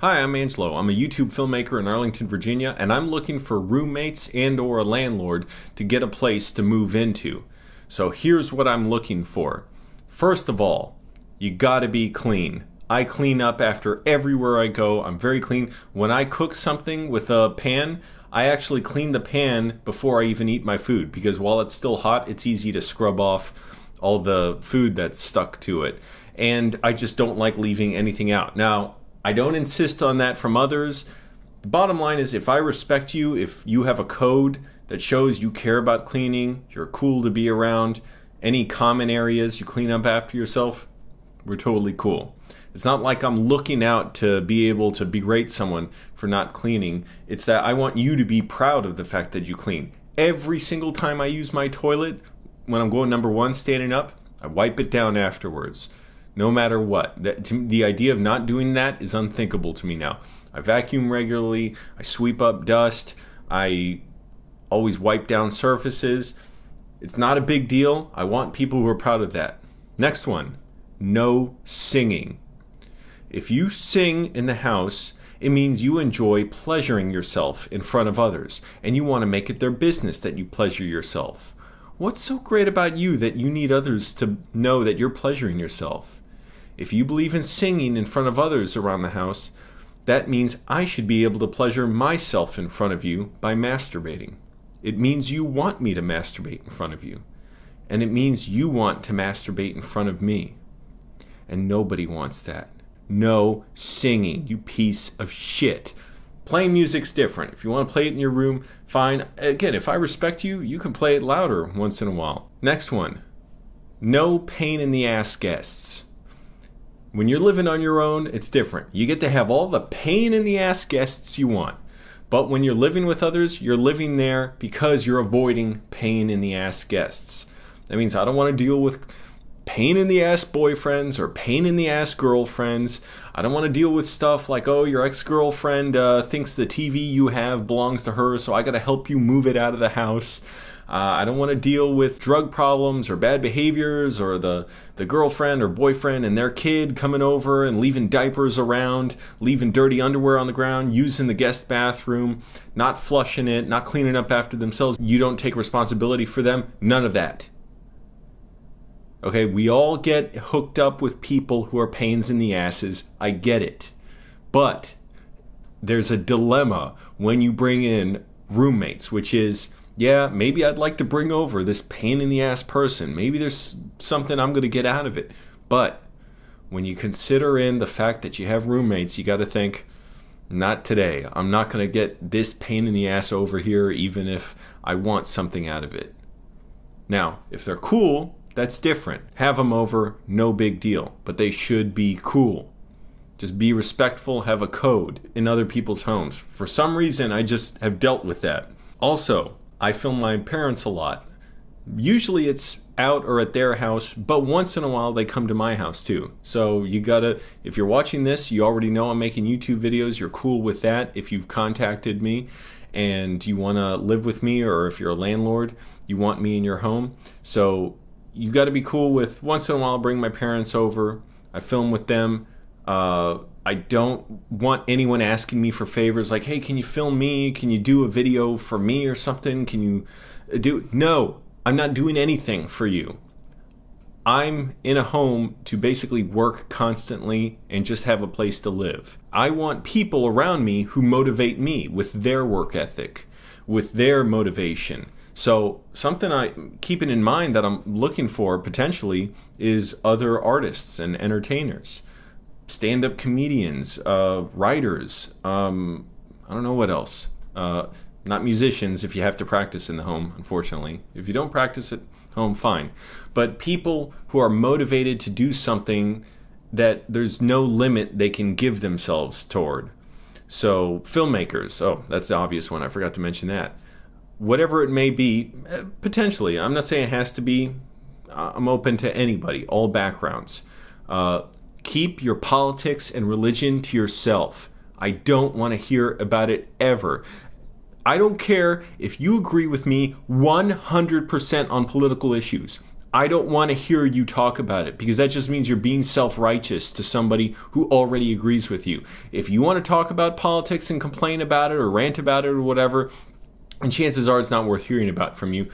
Hi, I'm Angelo. I'm a YouTube filmmaker in Arlington, Virginia, and I'm looking for roommates and/or a landlord to get a place to move into. So here's what I'm looking for. First of all, you gotta be clean. I clean up after everywhere I go. I'm very clean. When I cook something with a pan, I actually clean the pan before I even eat my food, because while it's still hot, it's easy to scrub off all the food that's stuck to it. And I just don't like leaving anything out. Now, I don't insist on that from others. The bottom line is, if I respect you, if you have a code that shows you care about cleaning, you're cool to be around, any common areas you clean up after yourself, we're totally cool. It's not like I'm looking out to be able to berate someone for not cleaning. It's that I want you to be proud of the fact that you clean. Every single time I use my toilet, when I'm going number one standing up, I wipe it down afterwards. No matter what. The idea of not doing that is unthinkable to me now. I vacuum regularly, I sweep up dust, I always wipe down surfaces. It's not a big deal. I want people who are proud of that. Next one, no singing. If you sing in the house, it means you enjoy pleasuring yourself in front of others, and you want to make it their business that you pleasure yourself. What's so great about you that you need others to know that you're pleasuring yourself? If you believe in singing in front of others around the house, that means I should be able to pleasure myself in front of you by masturbating. It means you want me to masturbate in front of you. And it means you want to masturbate in front of me. And nobody wants that. No singing, you piece of shit. Playing music's different. If you want to play it in your room, fine. Again, if I respect you, you can play it louder once in a while. Next one, no pain in the ass guests. When you're living on your own, it's different. You get to have all the pain in the ass guests you want. But when you're living with others, you're living there because you're avoiding pain in the ass guests. That means I don't want to deal with pain in the ass boyfriends or pain in the ass girlfriends. I don't want to deal with stuff like, oh, your ex-girlfriend thinks the TV you have belongs to her, so I got to help you move it out of the house. I don't want to deal with drug problems or bad behaviors, or the girlfriend or boyfriend and their kid coming over and leaving diapers around, leaving dirty underwear on the ground, using the guest bathroom, not flushing it, not cleaning up after themselves. You don't take responsibility for them. None of that. Okay, we all get hooked up with people who are pains in the asses. I get it. But there's a dilemma when you bring in roommates, which is, yeah, maybe I'd like to bring over this pain in the ass person. Maybe there's something I'm going to get out of it. But when you consider in the fact that you have roommates, you got to think, not today. I'm not going to get this pain in the ass over here, even if I want something out of it. Now, if they're cool, that's different. Have them over, no big deal. But they should be cool. Just be respectful, have a code in other people's homes. For some reason, I just have dealt with that. Also, I film my parents a lot. Usually it's out or at their house, but once in a while they come to my house too. So you gotta, if you're watching this, you already know I'm making YouTube videos. You're cool with that if you've contacted me and you wanna live with me, or if you're a landlord, you want me in your home. So you gotta be cool with, once in a while, bring my parents over. I film with them. I don't want anyone asking me for favors like, hey, can you film me? Can you do a video for me or something? Can you do... No, I'm not doing anything for you. I'm in a home to basically work constantly and just have a place to live. I want people around me who motivate me with their work ethic, with their motivation. So something I'm keeping in mind that I'm looking for potentially is other artists and entertainers. Stand-up comedians, writers, I don't know what else. Not musicians if you have to practice in the home, unfortunately. If you don't practice at home, fine. But people who are motivated to do something that there's no limit they can give themselves toward. So filmmakers, oh, that's the obvious one, I forgot to mention that. Whatever it may be, potentially. I'm not saying it has to be. I'm open to anybody, all backgrounds. Keep your politics and religion to yourself. I don't want to hear about it ever. I don't care if you agree with me 100% on political issues. I don't want to hear you talk about it, because that just means you're being self-righteous to somebody who already agrees with you. If you want to talk about politics and complain about it or rant about it or whatever, and chances are it's not worth hearing about from you,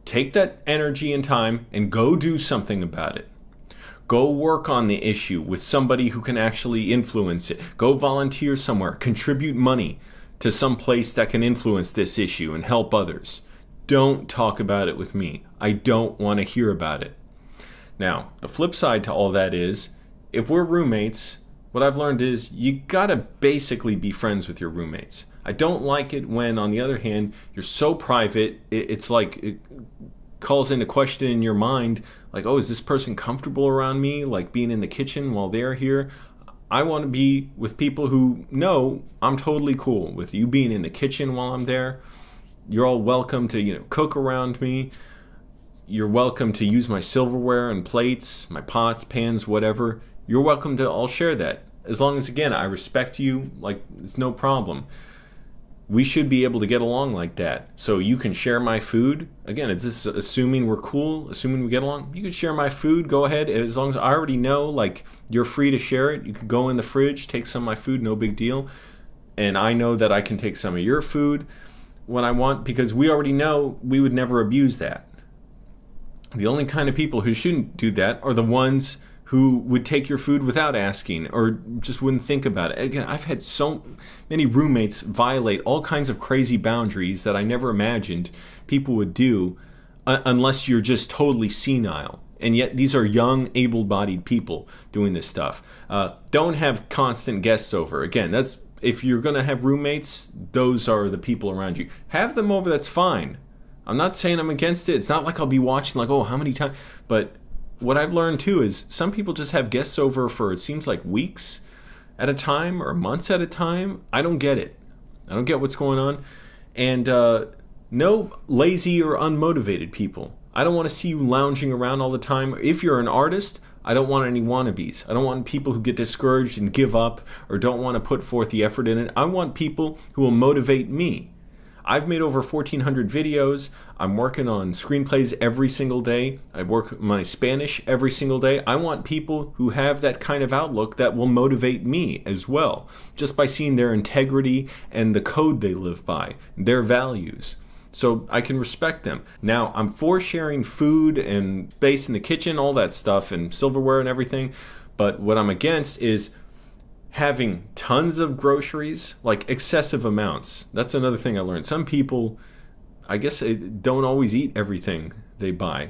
take that energy and time and go do something about it. Go work on the issue with somebody who can actually influence it. Go volunteer somewhere. Contribute money to some place that can influence this issue and help others. Don't talk about it with me. I don't want to hear about it. Now, the flip side to all that is, if we're roommates, what I've learned is you gotta basically be friends with your roommates. I don't like it when, on the other hand, you're so private, it's like it calls into question in your mind, like, oh, is this person comfortable around me, like being in the kitchen while they're here? I want to be with people who know I'm totally cool with you being in the kitchen while I'm there. You're all welcome to, cook around me. You're welcome to use my silverware and plates, my pots, pans, whatever. You're welcome to all share that. As long as, again, I respect you, like, it's no problem. We should be able to get along like that. So you can share my food. Again, it's just assuming we're cool, assuming we get along. You can share my food, go ahead. As long as I already know, like, you're free to share it. You can go in the fridge, take some of my food, no big deal. And I know that I can take some of your food when I want, because we already know we would never abuse that. The only kind of people who shouldn't do that are the ones who would take your food without asking or just wouldn't think about it. Again, I've had so many roommates violate all kinds of crazy boundaries that I never imagined people would do unless you're just totally senile. And yet these are young, able-bodied people doing this stuff. Don't have constant guests over. Again, that's if you're going to have roommates, those are the people around you. Have them over, that's fine. I'm not saying I'm against it. It's not like I'll be watching like, oh, how many times? But what I've learned too is some people just have guests over for, it seems like, weeks at a time or months at a time. I don't get it. I don't get what's going on. And no lazy or unmotivated people. I don't want to see you lounging around all the time. If you're an artist, I don't want any wannabes. I don't want people who get discouraged and give up or don't want to put forth the effort in it. I want people who will motivate me. I've made over 1,400 videos. I'm working on screenplays every single day. I work my Spanish every single day. I want people who have that kind of outlook that will motivate me as well, just by seeing their integrity and the code they live by, their values. So I can respect them. Now, I'm for sharing food and space in the kitchen, all that stuff, and silverware and everything. But what I'm against is having tons of groceries, like excessive amounts. That's another thing I learned. Some people, I guess, don't always eat everything they buy.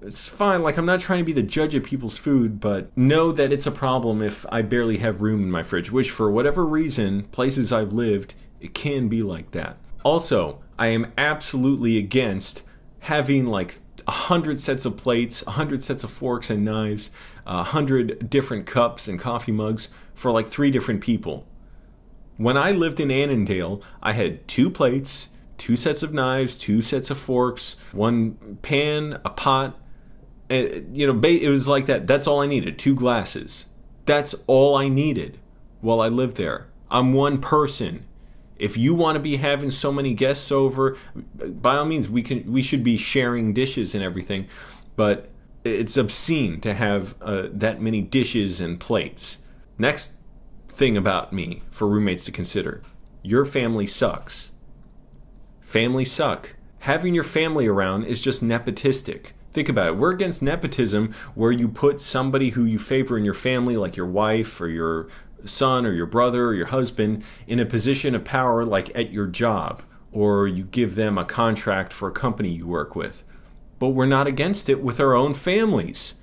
It's fine. Like, I'm not trying to be the judge of people's food, but know that it's a problem if I barely have room in my fridge, which for whatever reason, places I've lived, it can be like that. Also, I am absolutely against having like 100 sets of plates, 100 sets of forks and knives, 100 different cups and coffee mugs for like 3 different people. When I lived in Annandale, I had 2 plates, 2 sets of knives, 2 sets of forks, 1 pan, a pot. It was like that. That's all I needed. 2 glasses. That's all I needed while I lived there. I'm one person. If you want to be having so many guests over, by all means, we should be sharing dishes and everything, but it's obscene to have that many dishes and plates. Next thing about me for roommates to consider: your family sucks. Families suck. Having your family around is just nepotistic. Think about it. We're against nepotism, where you put somebody who you favor in your family, like your wife or your son or your brother or your husband, in a position of power, like at your job, or you give them a contract for a company you work with. But we're not against it with our own families.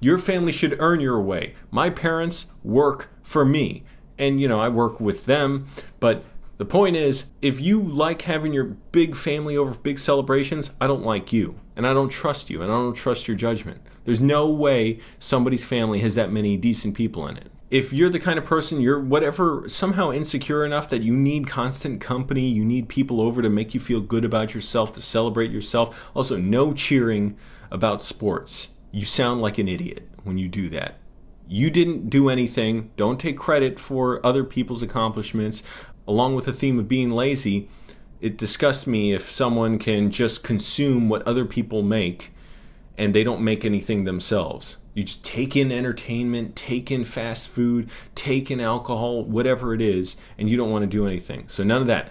Your family should earn your way. My parents work for me, and I work with them. But the point is, if you like having your big family over big celebrations, I don't like you, and I don't trust you, and I don't trust your judgment. There's no way somebody's family has that many decent people in it. If you're the kind of person, you're whatever, somehow insecure enough that you need constant company, you need people over to make you feel good about yourself, to celebrate yourself. Also, no cheering about sports. You sound like an idiot when you do that. You didn't do anything. Don't take credit for other people's accomplishments. Along with the theme of being lazy, it disgusts me if someone can just consume what other people make and they don't make anything themselves. You just take in entertainment, take in fast food, take in alcohol, whatever it is, and you don't want to do anything. So none of that.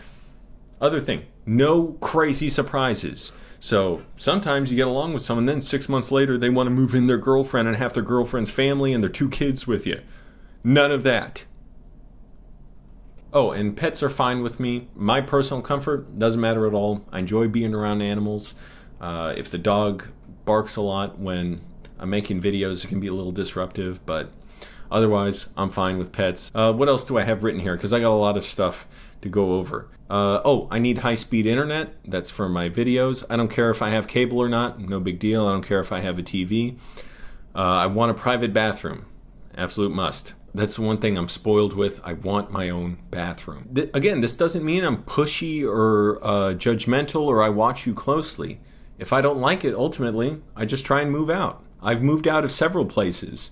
Other thing, no crazy surprises. So sometimes you get along with someone, then 6 months later they want to move in their girlfriend and have their girlfriend's family and their 2 kids with you. None of that. Oh, and pets are fine with me. My personal comfort doesn't matter at all. I enjoy being around animals. If the dog barks a lot when I'm making videos, it can be a little disruptive, but otherwise I'm fine with pets. What else do I have written here? Because I got a lot of stuff to go over. Oh, I need high-speed internet. That's for my videos. I don't care if I have cable or not. No big deal. I don't care if I have a TV. I want a private bathroom. Absolute must. That's the one thing I'm spoiled with. I want my own bathroom. Again, this doesn't mean I'm pushy or judgmental or I watch you closely. If I don't like it, ultimately, I just try and move out. I've moved out of several places.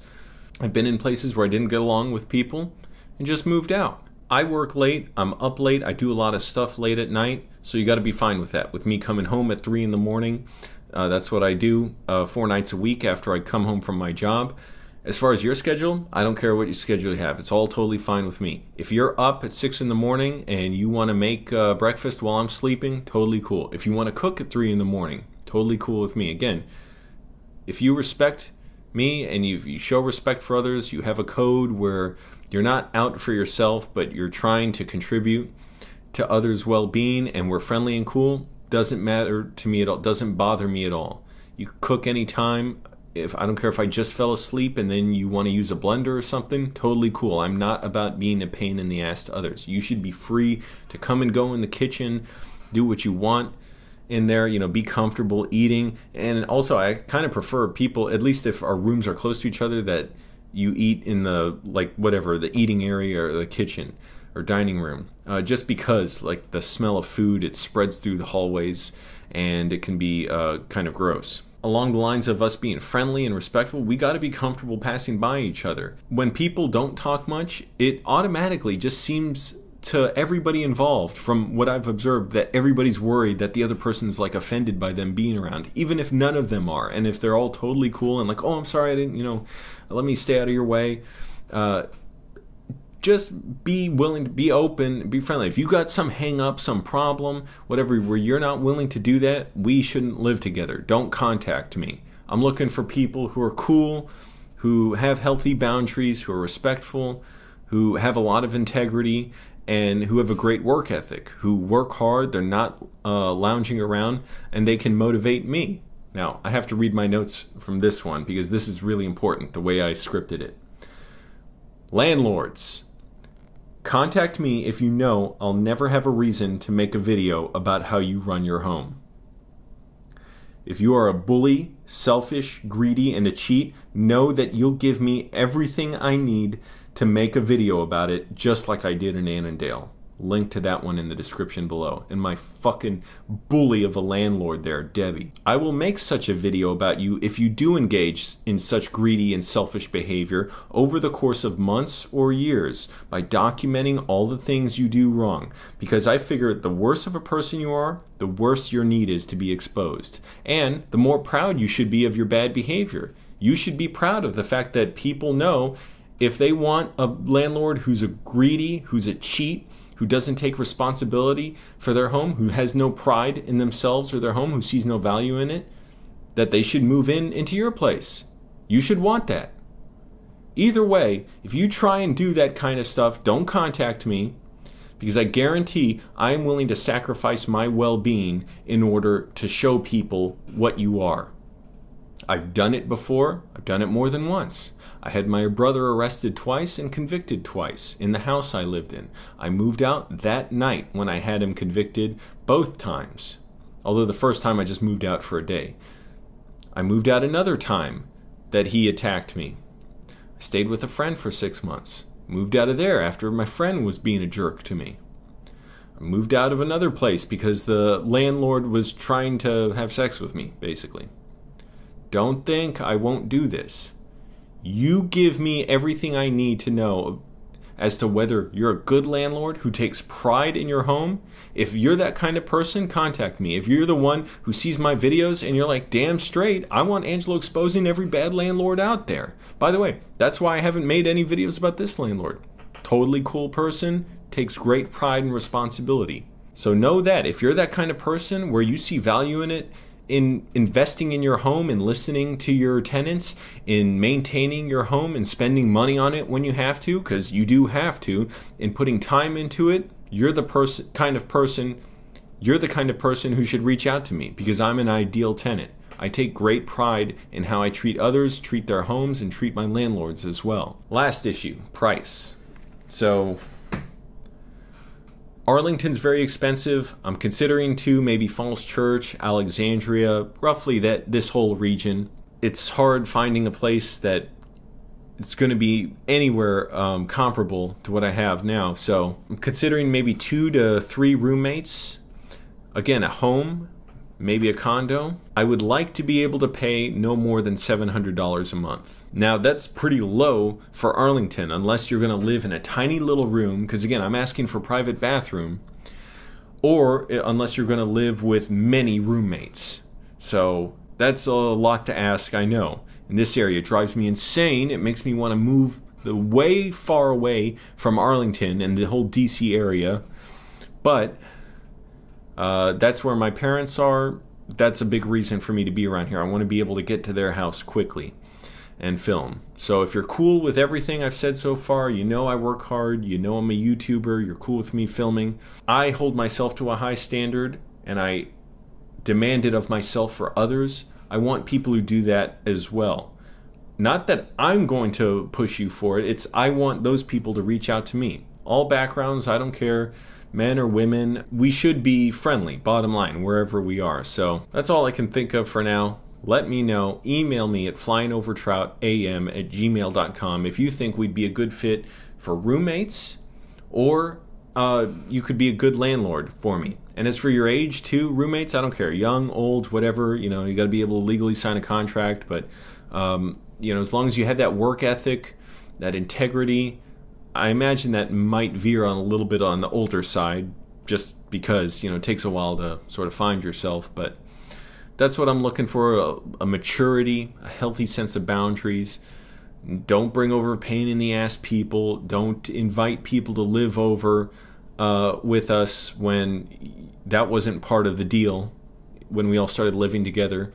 I've been in places where I didn't get along with people and just moved out. I work late, I'm up late, I do a lot of stuff late at night, so you got to be fine with that. With me coming home at 3 in the morning, that's what I do 4 nights a week after I come home from my job. As far as your schedule, I don't care what your schedule you have. It's all totally fine with me. If you're up at 6 in the morning and you want to make breakfast while I'm sleeping, totally cool. If you want to cook at 3 in the morning, totally cool with me. Again, if you respect me and you show respect for others, you have a code where you're not out for yourself, but you're trying to contribute to others' well-being, and we're friendly and cool, doesn't matter to me at all, doesn't bother me at all. You cook anytime. I don't care if I just fell asleep and then you want to use a blender or something, totally cool. I'm not about being a pain in the ass to others. You should be free to come and go in the kitchen, do what you want in there, you know, be comfortable eating. And also I kind of prefer people, at least if our rooms are close to each other, that you eat in the, like, whatever, the eating area or the kitchen or dining room. Just because, like, the smell of food, it spreads through the hallways and it can be kind of gross. Along the lines of us being friendly and respectful, we got to be comfortable passing by each other. When people don't talk much, it automatically just seems to everybody involved, from what I've observed, that everybody's worried that the other person's like offended by them being around, even if none of them are. And if they're all totally cool and like, oh, I'm sorry, I didn't, you know, let me stay out of your way. Just be willing to be open, be friendly. If you got some hang up, some problem, whatever, where you're not willing to do that, we shouldn't live together. Don't contact me. I'm looking for people who are cool, who have healthy boundaries, who are respectful, who have a lot of integrity, and who have a great work ethic, who work hard, they're not lounging around, and they can motivate me. Now, I have to read my notes from this one because this is really important, the way I scripted it. Landlords. Contact me if you know I'll never have a reason to make a video about how you run your home. If you are a bully, selfish, greedy, and a cheat, know that you'll give me everything I need to make a video about it, just like I did in Annandale. Link to that one in the description below. And my fucking bully of a landlord there, Debbie. I will make such a video about you if you do engage in such greedy and selfish behavior over the course of months or years by documenting all the things you do wrong. Because I figure the worse of a person you are, the worse your need is to be exposed. And the more proud you should be of your bad behavior. You should be proud of the fact that people know if they want a landlord who's a greedy, who's a cheat, who doesn't take responsibility for their home, who has no pride in themselves or their home, who sees no value in it, that they should move into your place. You should want that. Either way, if you try and do that kind of stuff, don't contact me, because I guarantee I am willing to sacrifice my well-being in order to show people what you are. I've done it before. I've done it more than once. I had my brother arrested twice and convicted twice in the house I lived in. I moved out that night when I had him convicted both times. Although the first time I just moved out for a day. I moved out another time that he attacked me. I stayed with a friend for 6 months. Moved out of there after my friend was being a jerk to me. I moved out of another place because the landlord was trying to have sex with me, basically. Don't think I won't do this. You give me everything I need to know as to whether you're a good landlord who takes pride in your home. If you're that kind of person, contact me. If you're the one who sees my videos and you're like, damn straight, I want Angelo exposing every bad landlord out there. By the way, that's why I haven't made any videos about this landlord. Totally cool person, takes great pride and responsibility. So know that if you're that kind of person where you see value in it, in investing in your home and listening to your tenants, in maintaining your home and spending money on it when you have to, because you do have to, and putting time into it, you're the kind of person who should reach out to me, because I'm an ideal tenant. I take great pride in how I treat others, treat their homes, and treat my landlords as well. Last issue, price. So Arlington's very expensive. I'm considering maybe Falls Church, Alexandria, roughly this whole region. It's hard finding a place that it's going to be anywhere comparable to what I have now. So I'm considering maybe 2 to 3 roommates. Again, a home, maybe a condo. I would like to be able to pay no more than $700 a month. Now that's pretty low for Arlington, unless you're going to live in a tiny little room, because again, I'm asking for private bathroom, or unless you're going to live with many roommates. So that's a lot to ask, I know. In this area, it drives me insane. It makes me want to move way far away from Arlington and the whole DC area. But that's where my parents are. That's a big reason for me to be around here. I want to be able to get to their house quickly and film. So if you're cool with everything I've said so far, you know I work hard, you know I'm a YouTuber, you're cool with me filming. I hold myself to a high standard and I demand it of myself for others. I want people who do that as well. Not that I'm going to push you for it, it's I want those people to reach out to me. All backgrounds, I don't care. Men or women, we should be friendly, bottom line, wherever we are. So that's all I can think of for now. Let me know. Email me at flyingovertroutam@gmail.com if you think we'd be a good fit for roommates, or you could be a good landlord for me. And as for your age too, roommates, I don't care, young, old, whatever, you know, you got to be able to legally sign a contract, but you know, as long as you have that work ethic, that integrity, I imagine that might veer on a little bit on the older side, just because, you know, it takes a while to sort of find yourself. But that's what I'm looking for, a maturity, a healthy sense of boundaries. Don't bring over pain in the ass people. Don't invite people to live over with us when that wasn't part of the deal when we all started living together.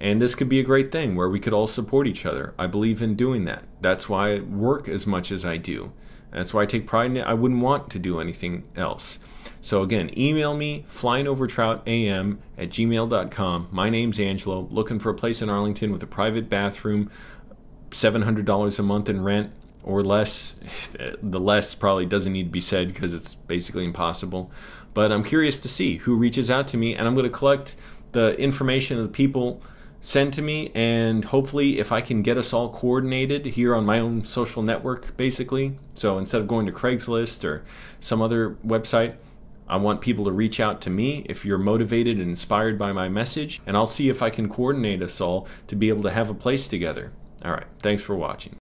And this could be a great thing where we could all support each other. I believe in doing that. That's why I work as much as I do. That's why I take pride in it. I wouldn't want to do anything else. So again, email me, flyingovertroutam@gmail.com. My name's Angelo, looking for a place in Arlington with a private bathroom, $700 a month in rent or less. The less probably doesn't need to be said because it's basically impossible. But I'm curious to see who reaches out to me, and I'm going to collect the information of the people send to me, and hopefully if I can get us all coordinated here on my own social network, basically. So instead of going to Craigslist or some other website, I want people to reach out to me if you're motivated and inspired by my message, and I'll see if I can coordinate us all to be able to have a place together. All right, thanks for watching.